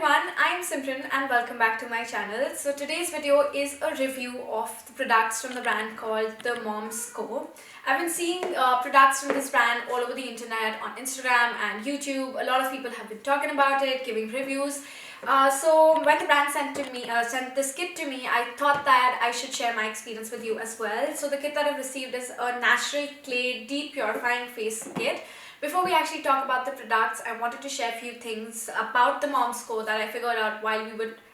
everyone, I'm Simran and welcome back to my channel. So today's video is a review of the products from the brand called the Mom's Co. I've been seeing products from this brand all over the internet, on Instagram and YouTube. A lot of people have been talking about it, giving reviews. So when the brand sent this kit to me, I thought that I should share my experience with you as well. So the kit that I've received is a natural clay deep purifying face kit. Before we actually talk about the products, I wanted to share a few things about the Mom's Co that I figured out while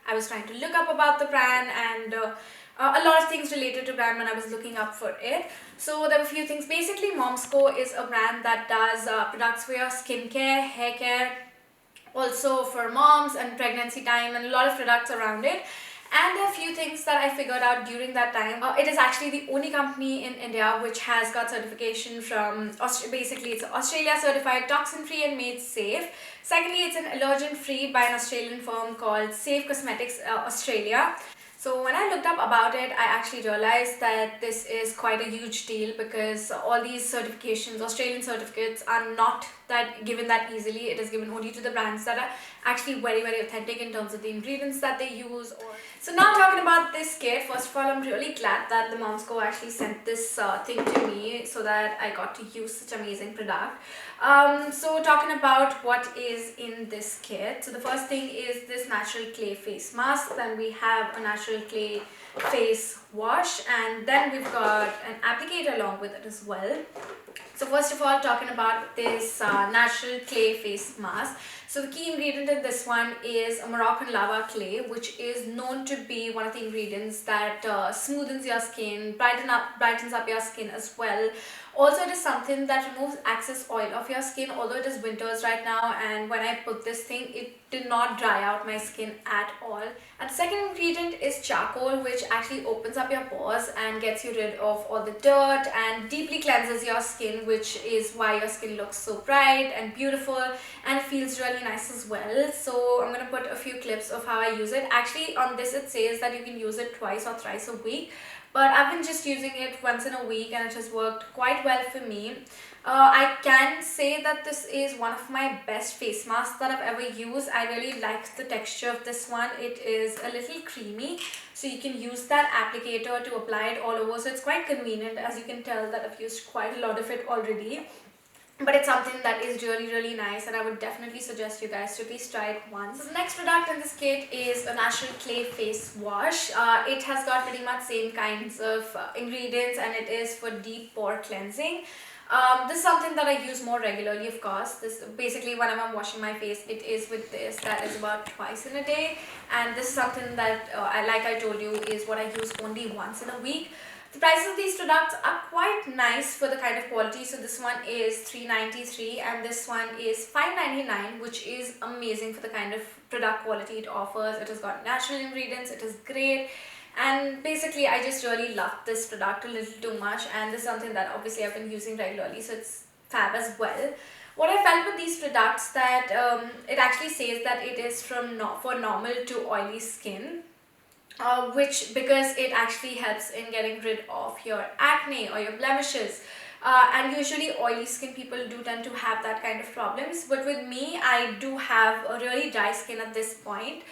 I was trying to look up about the brand and a lot of things related to brand when I was looking up for it. So there were a few things. Basically, Mom's Co is a brand that does products for your skincare, hair care, also for moms and pregnancy time, and a lot of products around it. And there are a few things that I figured out during that time. It is actually the only company in India which has got certification from, basically it's Australia certified, toxin free and made safe. Secondly, it's an allergen free by an Australian firm called Safe Cosmetics Australia. So when I looked up about it, I actually realized that this is quite a huge deal because all these certifications, Australian certificates, are not that given that easily. It is given only to the brands that are actually very, very authentic in terms of the ingredients that they use. So now talking about this kit, first of all, I'm really glad that the Mom's Co actually sent this thing to me so that I got to use such amazing product. So talking about what is in this kit, so the first thing is this natural clay face mask. Then we have a natural clay face wash, and then we've got an applicator along with it as well. So first of all, talking about this natural clay face mask. So the key ingredient in this one is a Moroccan lava clay, which is known to be one of the ingredients that smoothens your skin, brightens up your skin as well. Also, it is something that removes excess oil of your skin, although it is winters right now, and when I put this thing, it did not dry out my skin at all. And the second ingredient is charcoal, which actually opens up your pores and gets you rid of all the dirt and deeply cleanses your skin, which is why your skin looks so bright and beautiful and feels really nice as well. So I'm going to put a few clips of how I use it. Actually, on this it says that you can use it twice or thrice a week, but I've been just using it once in a week and it has worked quite well for me. I can say that this is one of my best face masks that I've ever used. I really like the texture of this one. It is a little creamy, so you can use that applicator to apply it all over. So it's quite convenient. As you can tell that I've used quite a lot of it already. But it's something that is really, really nice, and I would definitely suggest you guys to at least try it once. So the next product in this kit is a natural clay face wash. It has got pretty much same kinds of ingredients, and it is for deep pore cleansing. This is something that I use more regularly, of course. This basically, when I'm washing my face, it is with this. That is about twice in a day, and this is something that like I told you, is what I use only once in a week. The prices of these products are quite nice for the kind of quality. So this one is $3.93 and this one is $5.99, which is amazing for the kind of product quality it offers. It has got natural ingredients, it is great, and basically I just really love this product a little too much, and this is something that obviously I've been using regularly, so it's fab as well. What I felt with these products that it actually says that it is for normal to oily skin. Because it actually helps in getting rid of your acne or your blemishes. And usually oily skin people do tend to have that kind of problems, but with me, I do have a really dry skin at this point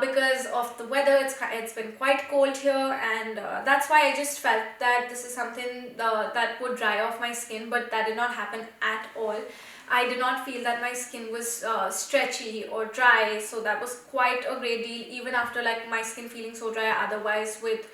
because of the weather. It's been quite cold here, and that's why I just felt that this is something that would dry off my skin, but that did not happen at all. I did not feel that my skin was stretchy or dry, so that was quite a great deal, even after like my skin feeling so dry otherwise with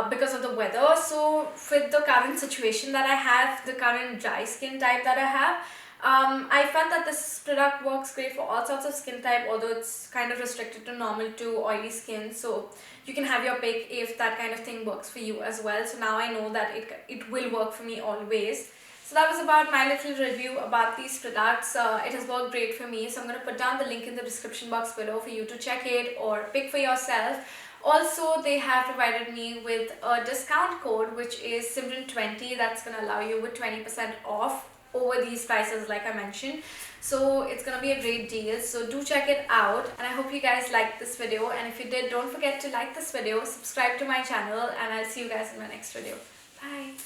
because of the weather. So with the current situation that I have, the current dry skin type that I have, I felt that this product works great for all sorts of skin type, although it's kind of restricted to normal to oily skin. So you can have your pick if that kind of thing works for you as well. So now I know that it will work for me always. So that was about my little review about these products. It has worked great for me, so I'm going to put down the link in the description box below for you to check it or pick for yourself. Also, they have provided me with a discount code, which is Simran20. That's going to allow you with 20% off over these prices like I mentioned. So it's going to be a great deal, so do check it out, and I hope you guys liked this video, and if you did, don't forget to like this video, subscribe to my channel, and I'll see you guys in my next video. Bye.